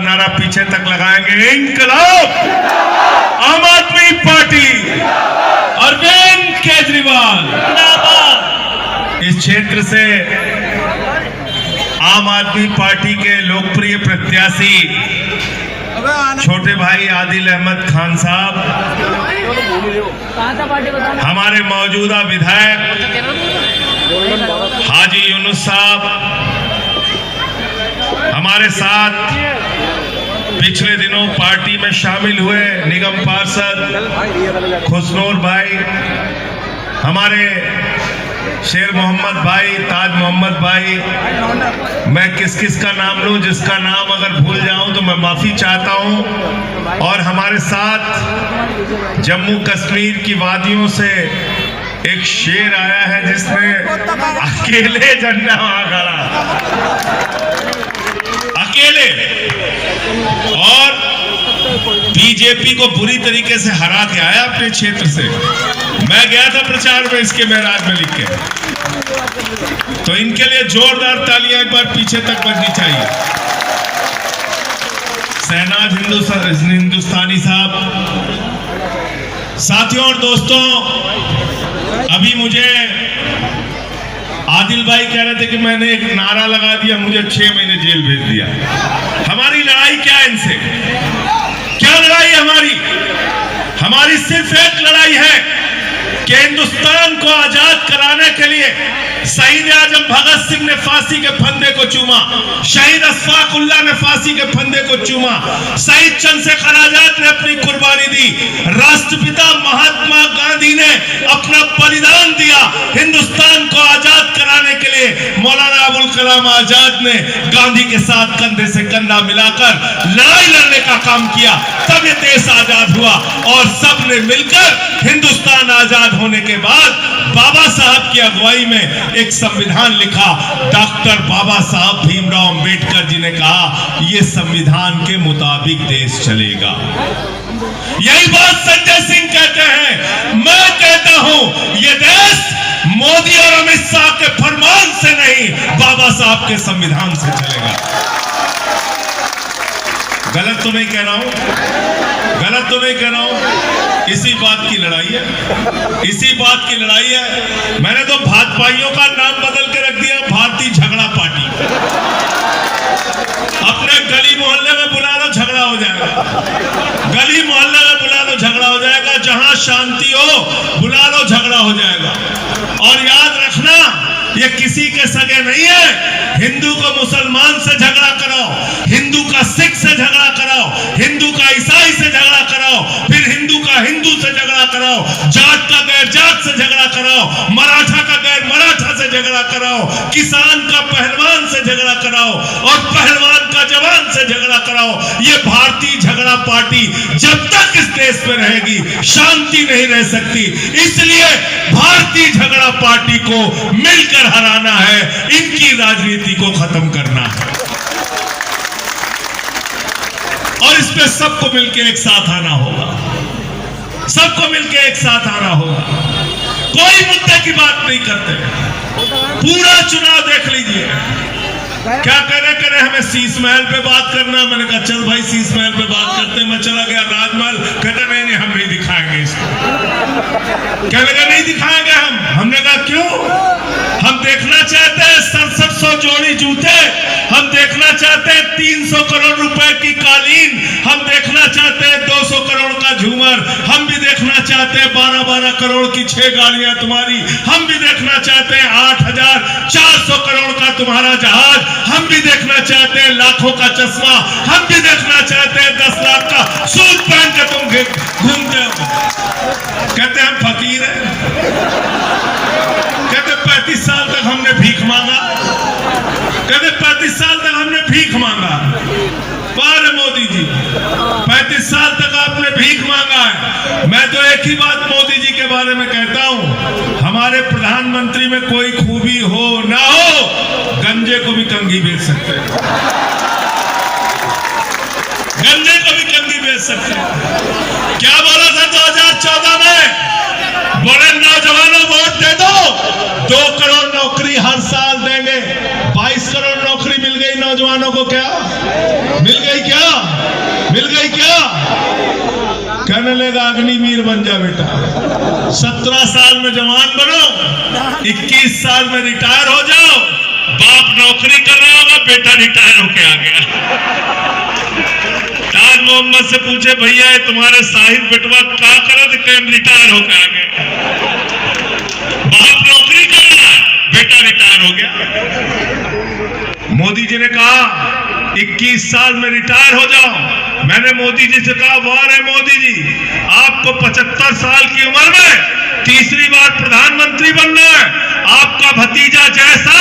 नारा पीछे तक लगाएंगे। इंकलाब, आम आदमी पार्टी, अरविंद केजरीवाल। इस क्षेत्र से आम आदमी पार्टी के लोकप्रिय प्रत्याशी छोटे भाई आदिल अहमद खान साहब, हमारे मौजूदा विधायक हाजी यूनुस साहब, हमारे साथ पिछले दिनों पार्टी में शामिल हुए निगम पार्षद खुशनूर भाई, हमारे शेर मोहम्मद भाई, ताज मोहम्मद भाई, मैं किस किस का नाम लूं, जिसका नाम अगर भूल जाऊं तो मैं माफी चाहता हूं। और हमारे साथ जम्मू कश्मीर की वादियों से एक शेर आया है जिसने अकेले झंडा वहां गाड़ा, अकेले, और बीजेपी को बुरी तरीके से हरा के आया अपने क्षेत्र से। मैं गया था प्रचार में इसके महराज में लिख के, तो इनके लिए जोरदार तालियां एक बार पीछे तक बजनी चाहिए। शहनाज हिंदुस्तानी साहब, साथियों और दोस्तों, अभी मुझे आदिल भाई कह रहे थे कि मैंने एक नारा लगा दिया, मुझे 6 महीने जेल भेज दिया। हमारी लड़ाई क्या है इनसे? क्या लड़ाई हमारी? हमारी सिर्फ एक लड़ाई है कि हिंदुस्तान को आजाद कराने के लिए शहीद आजम भगत सिंह ने फांसी के फंदे को चूमा, शहीद अशफाक उल्लाह ने फांसी के फंदे को चूमा, शहीद चंद्रशेखर आजाद ने अपनी कुर्बानी दी, राष्ट्रपिता महात्मा गांधी ने अपना बलिदान दिया हिंदुस्तान को आजाद कराने के लिए। मौलाना अबुल कलाम आजाद ने गांधी के साथ कंधे से कंधा मिलाकर लड़ाई लड़ने का काम किया, तब ये देश आजाद हुआ। और सबने मिलकर हिंदुस्तान आजाद होने के बाद बाबा साहब की अगुवाई में एक संविधान लिखा। डॉक्टर बाबा साहब भीमराव अंबेडकर जी ने कहा ये संविधान के मुताबिक देश चलेगा। यही बात संजय सिंह कहते हैं, मैं कहता हूं ये देश मोदी और अमित शाह के फरमान से नहीं, बाबा साहब के संविधान से चलेगा। गलत तो नहीं कह रहा हूं, गलत तो नहीं कह रहा हूं। इसी बात की लड़ाई है, इसी बात की लड़ाई है। मैंने तो भाजपाइयों का नाम बदल के रख दिया भारतीय झगड़ा पार्टी। अपने गली मोहल्ले में बुला लो, झगड़ा हो जाएगा। गली मोहल्ले में बुला लो, झगड़ा हो जाएगा। जहां शांति हो बुला लो, झगड़ा हो जाएगा। और याद रखना, ये किसी के सगे नहीं है। हिंदू को मुसलमान से झगड़ा कराओ, हिंदू का सिख से झगड़ा कराओ, हिंदू का ईसाई से झगड़ा कराओ, फिर हिंदू का हिंदू से झगड़ा कराओ, जाट का गैर जाट से झगड़ा कराओ, मराठा का गैर मराठा से झगड़ा कराओ, किसान का पहलवान से झगड़ा कराओ, और पहलवान का जवान से झगड़ा कराओ। ये भारतीय झगड़ा पार्टी जब तक इस देश में रहेगी शांति नहीं रह सकती। इसलिए भारतीय झगड़ा पार्टी को मिलकर हराना है, इनकी राजनीति को खत्म करना है, और इस पे सबको मिलकर एक साथ आना होगा, सबको मिलकर एक साथ आना होगा। कोई मुद्दे की बात नहीं करते। पूरा चुनाव देख लीजिए, क्या करे हमें शीश महल पे बात करना। मैंने कहा चल भाई शीश महल पे बात करते। मैं चला गया राजमहल, कहते नहीं हम नहीं दिखाएंगे इसको। क्या लगा नहीं दिखाएंगे हम? हमने कहा क्यों? हम देखना चाहते हैं 6700 जोड़ी जूते, हम देखना चाहते हैं 300 करोड़ रुपए की कालीन, हम देखना चाहते हैं 200 करोड़ का झूमर, हम भी देखना चाहते हैं 12-12 करोड़ की 6 गाड़ियां तुम्हारी, हम भी देखना चाहते हैं 8400 करोड़ का तुम्हारा जहाज, हम भी देखना चाहते हैं लाखों का चश्मा, हम भी देखना चाहते हैं 10 लाख का सूट पहन के तुम घूमते हो। कहते हम फकीर हैं, कहते 35 साल तक हमने भीख मांगा, कहते 35 साल तक हमने भीख मांगा। बारे मोदी जी 35 साल तक आपने भीख मांगा है। मैं तो एक ही बात मोदी जी के बारे में कहता हूं, हमारे प्रधानमंत्री में कोई खूबी हो ना हो, गंजे को भी कंघी बेच सकते हैं, गंजे को भी कंघी बेच सकते हैं। क्या बोला था 2014 में? बड़े नौजवानों वोट दे दो, 2 करोड़ नौकरी हर साल देंगे। 22 करोड़ नौकरी मिल गई नौजवानों को, क्या मिल गई? क्या कहने लगा अग्निवीर बन जा बेटा, 17 साल में जवान बनो, 21 साल में रिटायर हो जाओ। बाप नौकरी कर रहा होगा, बेटा रिटायर होके आ गया। ताज मोहम्मद से पूछे भैया ये तुम्हारे साहिब बेटवा क्या करे, तो कहीं रिटायर होके आ गए। बाप नौकरी कर रहा है, बेटा रिटायर हो गया। मोदी जी ने कहा 21 साल में रिटायर हो जाओ। मैंने मोदी जी से कहा वाह रे मोदी जी, आपको 75 साल की उम्र में तीसरी बार प्रधानमंत्री बनना है। आपका भतीजा जैसा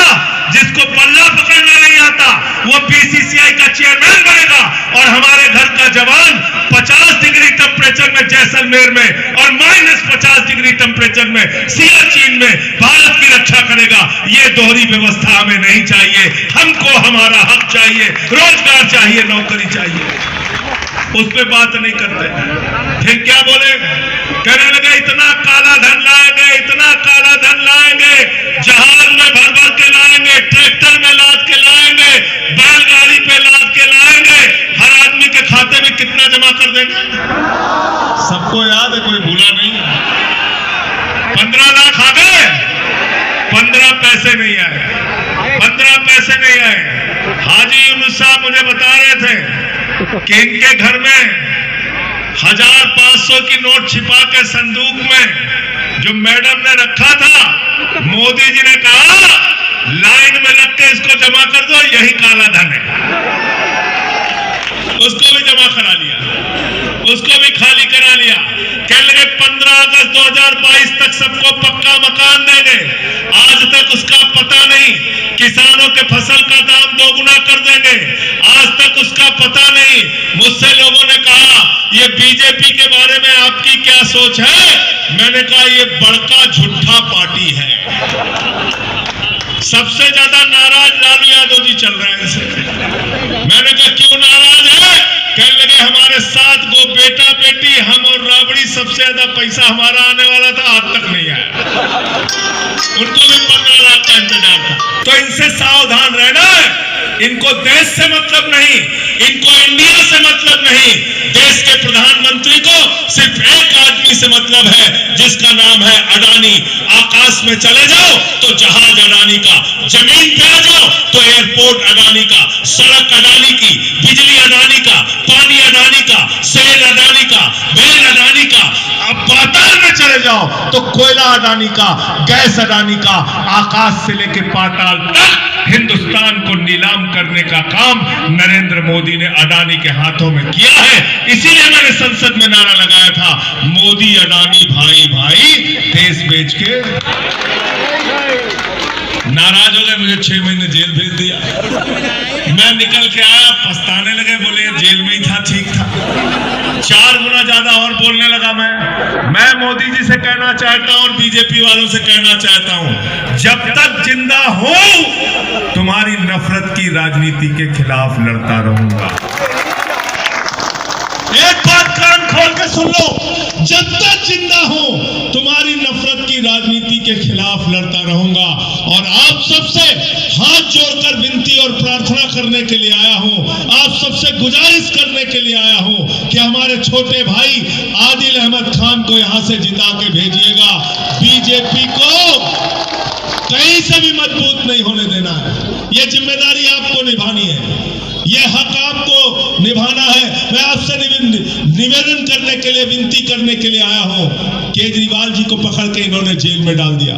जिसको बल्ला पकड़ना नहीं आता वो बीसीसीआई का चेयरमैन बनेगा, और हमारे घर का जवान 50 डिग्री टेम्परेचर में जैसलमेर में और -50 डिग्री टेम्परेचर में सियाचिन में भारत की रक्षा करेगा। ये दोहरी व्यवस्था हमें नहीं चाहिए। हमको हमारा हक चाहिए, रोजगार चाहिए, नौकरी चाहिए। उस पर बात नहीं करते। फिर क्या बोले, कहने लगे इतना काला धन लाएंगे, इतना काला धन लाएंगे, जहाज में भर भर के लाएंगे, ट्रैक्टर में लाद के लाएंगे, बैलगाड़ी पे लाद के लाएंगे, हर आदमी के खाते में कितना जमा कर देंगे। सबको याद है, कोई भूला नहीं। 15 लाख आ गए, 15 पैसे नहीं आए, 15 पैसे नहीं आए। हाजी यूनुस साहब मुझे बता रहे थे कि इनके घर में 1500 की नोट छिपा के संदूक में जो मैडम ने रखा था, मोदी जी ने कहा लाइन में लग के इसको जमा कर दो, यही काला धन है। उसको भी जमा करा लिया, उसको भी खाली करा लिया। कहने लगे 15 अगस्त 2022 तक सबको पक्का मकान देंगे। आज तक उसका पता नहीं। किसानों के फसल का दाम दोगुना कर देंगे, आज तक उसका पता नहीं। मुझसे लोगों ने कहा ये बीजेपी के बारे में आपकी क्या सोच है? मैंने कहा ये बड़का झूठा पार्टी है। सबसे ज्यादा नाराज लालू यादव जी चल रहे हैं इनसे। मैंने कहा क्यों नाराज है? कहने लगे हमारे 7 गो बेटा बेटी, हम और राबड़ी, सबसे ज्यादा पैसा हमारा आने वाला था, आज तक नहीं आया। उनको भी 15 लाख का इंतजार था। तो इनसे सावधान रहना है। इनको देश से मतलब नहीं, इनको इंडिया से मतलब नहीं। देश के प्रधानमंत्री को सिर्फ एक आदमी से मतलब है, जिसका नाम है अडानी। आकाश में चले जाओ तो जहाज अडानी का, जमीन पे आ जाओ तो एयरपोर्ट अडानी का, सड़क अडानी की, बिजली अडानी का, पानी अडानी का, सेल अडानी का, बेल अडानी का। अब पाताल में चले जाओ तो कोयला अडानी का, गैस अडानी का। आकाश से लेके पाताल तक हिंदुस्तान को नीलाम करने का काम नरेंद्र मोदी ने अडानी के हाथों में किया है। इसीलिए मैंने संसद में नारा लगाया था, मोदी अडानी भाई भाई, देश बेच के। नाराज हो गए, मुझे 6 महीने जेल भेज दिया। मैं निकल के आया, पछताने लगे, बोले जेल में ही था, ठीक था। 4 गुना ज्यादा और बोलने लगा। मैं मोदी जी से कहना चाहता हूं और बीजेपी वालों से कहना चाहता हूं, जब तक जिंदा हो तुम्हारी नफरत की राजनीति के खिलाफ लड़ता रहूंगा। एक बात कान खोल के सुन लो, जब तक जिंदा हो तुम्हारी नफरत की राजनीति के खिलाफ लड़ता रहूंगा। और आप सबसे हाथ जोड़कर विनती और प्रार्थना करने के लिए आया हूं, आप सबसे गुजारिश करने के लिए आया हूं कि हमारे छोटे भाई आदिल अहमद खान को यहां से जिता के भेजिएगा। बीजेपी को कहीं से भी मजबूत नहीं होने देना है। यह जिम्मेदारी आपको निभानी है, यह हक आपको निभाना है। मैं आपसे निवेदन करने के लिए, विनती करने के लिए आया हूं। केजरीवाल जी को पकड़ के इन्होंने जेल में डाल दिया,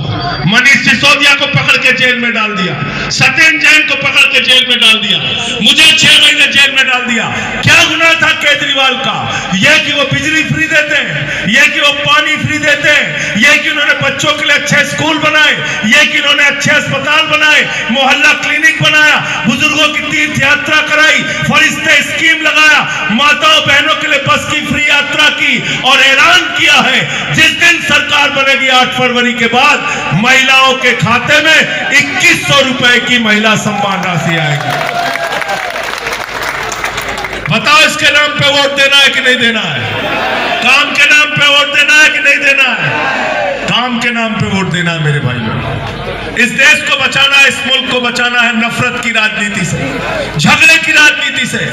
मनीष सिसोदिया को पकड़ के जेल में डाल दिया, सत्येंद्र जैन को पकड़ के जेल में डाल दिया, मुझे 6 महीने जेल में डाल दिया। क्या गुनाह था केजरीवाल का? यह कि वो बिजली फ्री देते हैं, यह कि वो पानी फ्री देते हैं, यह कि उन्होंने बच्चों के लिए अच्छे स्कूल बनाए, यह कि उन्होंने अच्छे अस्पताल बनाए, मोहल्ला क्लिनिक बनाया, बुजुर्गों की तीर्थ यात्रा कराई, फरिश्ते स्कीम लगाया, माताओं बहनों के लिए बस की फ्री यात्रा की, और ऐलान किया है जिस दिन सरकार बनेगी 8 फरवरी के बाद महिलाओं के खाते में 2100 रुपए की महिला सम्मान राशि आएगी। बताओ इसके नाम पे वोट देना है कि नहीं देना है? काम के नाम पे वोट देना है कि नहीं देना है? काम के नाम पे वोट देना है मेरे भाइयों। इस देश को बचाना है, इस मुल्क को बचाना है नफरत की राजनीति से, झगड़े की राजनीति से,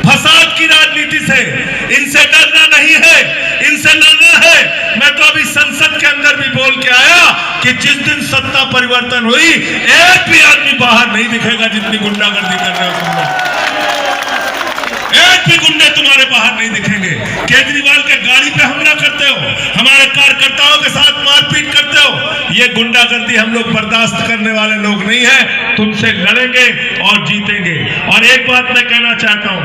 फसाद की राजनीति पार्टी से। इनसे डरना नहीं है, इनसे लड़ना है। मैं तो अभी संसद के अंदर भी बोल के आया कि जिस दिन सत्ता परिवर्तन हुई एक भी आदमी बाहर नहीं दिखेगा। जितनी गुंडागर्दी कर रहे हो तुम लोग, एक भी गुंडे तुम्हारे बाहर नहीं दिखेंगे। केजरीवाल के गाड़ी पे हमला करते हो, हमारे कार्यकर्ताओं के साथ मारपीट करते हो। ये गुंडागर्दी हम लोग बर्दाश्त करने वाले लोग नहीं है। तुमसे लड़ेंगे और जीतेंगे। और एक बात मैं कहना चाहता हूं,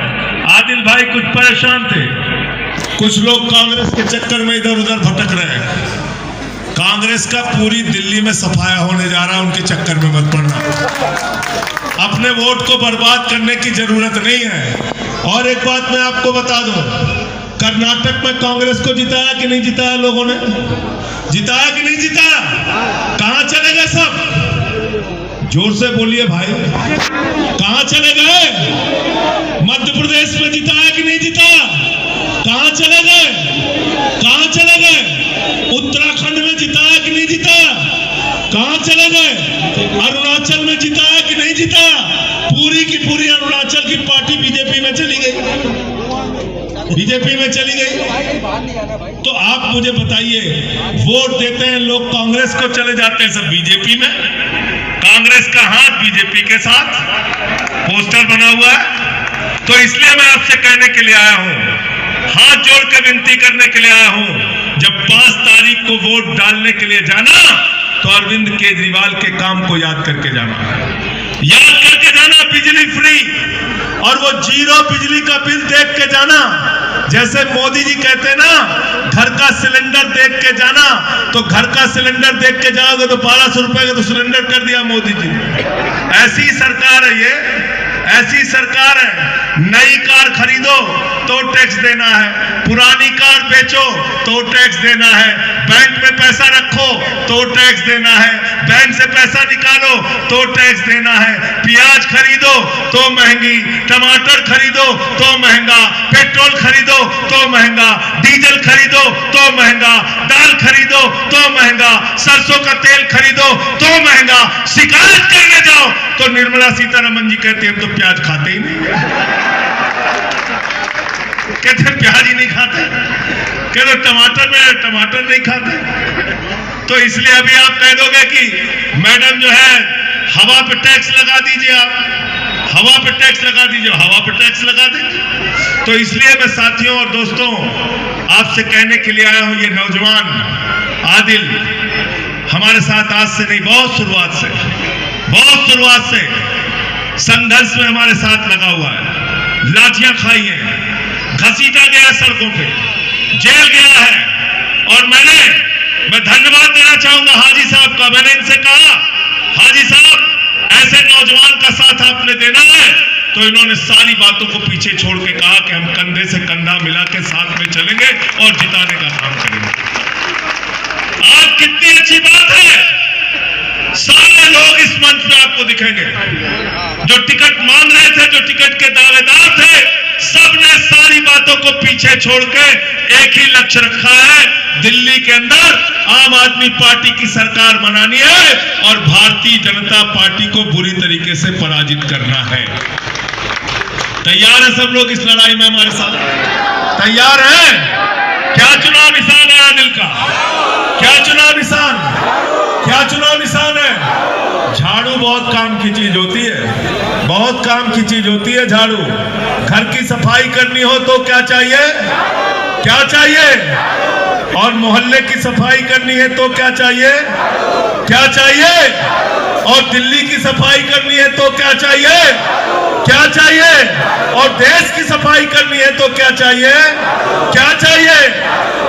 आदिल भाई कुछ परेशान थे, कुछ लोग कांग्रेस के चक्कर में इधर उधर भटक रहे हैं। कांग्रेस का पूरी दिल्ली में सफाया होने जा रहा है, उनके चक्कर में मत पड़ना। अपने वोट को बर्बाद करने की जरूरत नहीं है। और एक बात मैं आपको बता दूं, कर्नाटक में कांग्रेस को जिताया कि नहीं जिताया लोगों ने? जिताया कि नहीं जिताया? कहां चले गए सब? जोर से बोलिए भाई, कहां चले गए? मध्य प्रदेश में जिताया कि नहीं जिताया? कहां चले गए? कहां चले गए? उत्तराखंड में जिताया कि नहीं जिताया? कहां चले गए? अरुणाचल में जिताया कि नहीं जिताया? पूरी की पूरी अरुणाचल की पार्टी बीजेपी में चली गई, बीजेपी में चली गई। तो आप मुझे बताइए, वोट देते हैं लोग कांग्रेस को, चले जाते हैं सब बीजेपी में। कांग्रेस का हाथ बीजेपी के साथ, पोस्टर बना हुआ है। तो इसलिए मैं आपसे कहने के लिए आया हूं, हाथ जोड़ के विनती करने के लिए आया हूं, जब 5 तारीख को वोट डालने के लिए जाना तो अरविंद केजरीवाल के काम को याद करके जाना, याद करके जाना। बिजली फ्री और वो 0 बिजली का बिल देख के जाना। जैसे मोदी जी कहते ना, घर का सिलेंडर देख के जाना, तो घर का सिलेंडर देख के जाओगे तो 1200 रुपए का तो सिलेंडर कर दिया मोदी जी। ऐसी सरकार है ये, ऐसी सरकार है। नई कार खरीदो तो टैक्स देना है, पुरानी कार बेचो तो टैक्स देना है, बैंक में पैसा रखो तो टैक्स देना है, बैंक से पैसा निकालो तो टैक्स देना है। प्याज खरीदो तो महंगी, टमाटर खरीदो तो महंगा, पेट्रोल खरीदो तो महंगा, डीजल खरीदो तो महंगा, दाल खरीदो तो महंगा, सरसों का तेल खरीदो तो महंगा। शिकायत करने जाओ तो निर्मला सीतारमन जी कहती है हम तो प्याज खाते ही नहीं, कहते प्याज ही नहीं खाते, कहते टमाटर नहीं खाते। तो इसलिए अभी आप कह दोगे कि मैडम जो है हवा पे टैक्स लगा दीजिए, आप हवा पे टैक्स लगा दीजिए, हवा पे टैक्स लगा देंगे। तो इसलिए मैं साथियों और दोस्तों आपसे कहने के लिए आया हूं, ये नौजवान आदिल हमारे साथ आज से नहीं, बहुत शुरुआत से संघर्ष में हमारे साथ लगा हुआ है। लाठियां खाई हैं, घसीटा गया सड़कों पे, जेल गया है। और मैं धन्यवाद देना चाहूंगा हाजी साहब का। मैंने इनसे कहा, हाजी साहब ऐसे नौजवान का साथ आपने देना है, तो इन्होंने सारी बातों को पीछे छोड़ के कहा कि हम कंधे से कंधा मिला के साथ में चलेंगे और जिताने का काम करेंगे। आज कितनी अच्छी बात है, सारे लोग इस मंच पे आपको दिखेंगे। जो टिकट मांग रहे थे, जो टिकट के दावेदार थे, सबने सारी बातों को पीछे छोड़ के एक ही लक्ष्य रखा है, दिल्ली के अंदर आम आदमी पार्टी की सरकार बनानी है और भारतीय जनता पार्टी को बुरी तरीके से पराजित करना है। तैयार है सब लोग इस लड़ाई में हमारे साथ? तैयार है? क्या चुनाव निशान है आदिल का? क्या चुनाव निशान? क्या चुनाव निशान है? झाड़ू बहुत काम की चीज होती है, बहुत काम की चीज होती है झाड़ू। घर की सफाई करनी हो तो क्या चाहिए? क्या चाहिए? और मोहल्ले की सफाई करनी है तो क्या चाहिए? क्या चाहिए? और दिल्ली की सफाई करनी है तो क्या चाहिए? क्या चाहिए? और देश की सफाई करनी है तो क्या चाहिए? क्या चाहिए?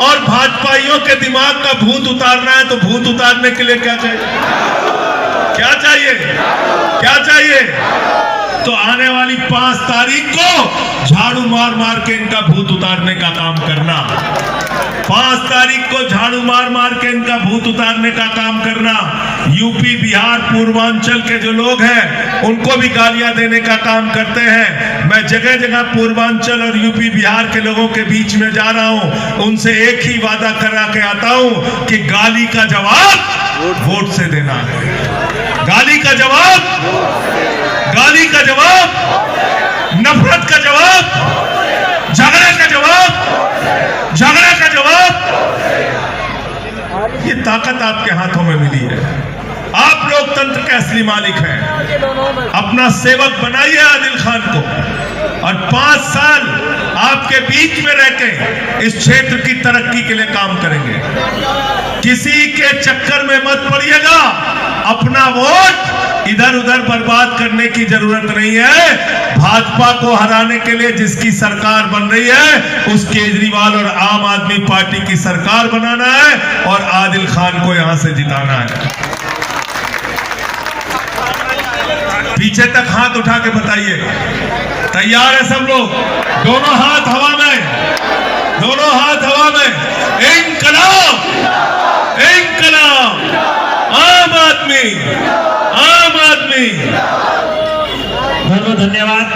और भाजपाइयों के दिमाग का भूत उतारना है तो भूत उतारने के लिए क्या चाहिए? क्या चाहिए? क्या चाहिए? तो आने वाली 5 तारीख को झाड़ू मार मार के इनका भूत उतारने का काम करना। 5 तारीख को झाड़ू मार मार के इनका भूत उतारने का काम करना। यूपी, बिहार, पूर्वांचल के जो लोग हैं उनको भी गालियां देने का काम करते हैं। मैं जगह जगह पूर्वांचल और यूपी, बिहार के लोगों के बीच में जा रहा हूं, उनसे एक ही वादा करा के आता हूं कि गाली का जवाब वोट से देना है। गाली का जवाब, नफरत का जवाब, झगड़े ताकत आपके हाथों में मिली है। आप लोकतंत्र के असली मालिक हैं। अपना सेवक बनाइए आदिल खान को, और 5 साल आपके बीच में रहकर इस क्षेत्र की तरक्की के लिए काम करेंगे। किसी के चक्कर में मत पड़िएगा। अपना वोट इधर उधर बर्बाद करने की जरूरत नहीं है। भाजपा को हराने के लिए जिसकी सरकार बन रही है, उस केजरीवाल और आम आदमी पार्टी की सरकार बनाना है और आदिल खान को यहां से जिताना है। पीछे तक हाथ उठा के बताइए, तैयार है सब लोग? दोनों हाथ हवा में, दोनों हाथ हवा में। इंकलाब, इंकलाब, आम आदमी, आम आदमी। बहुत बहुत धन्यवाद।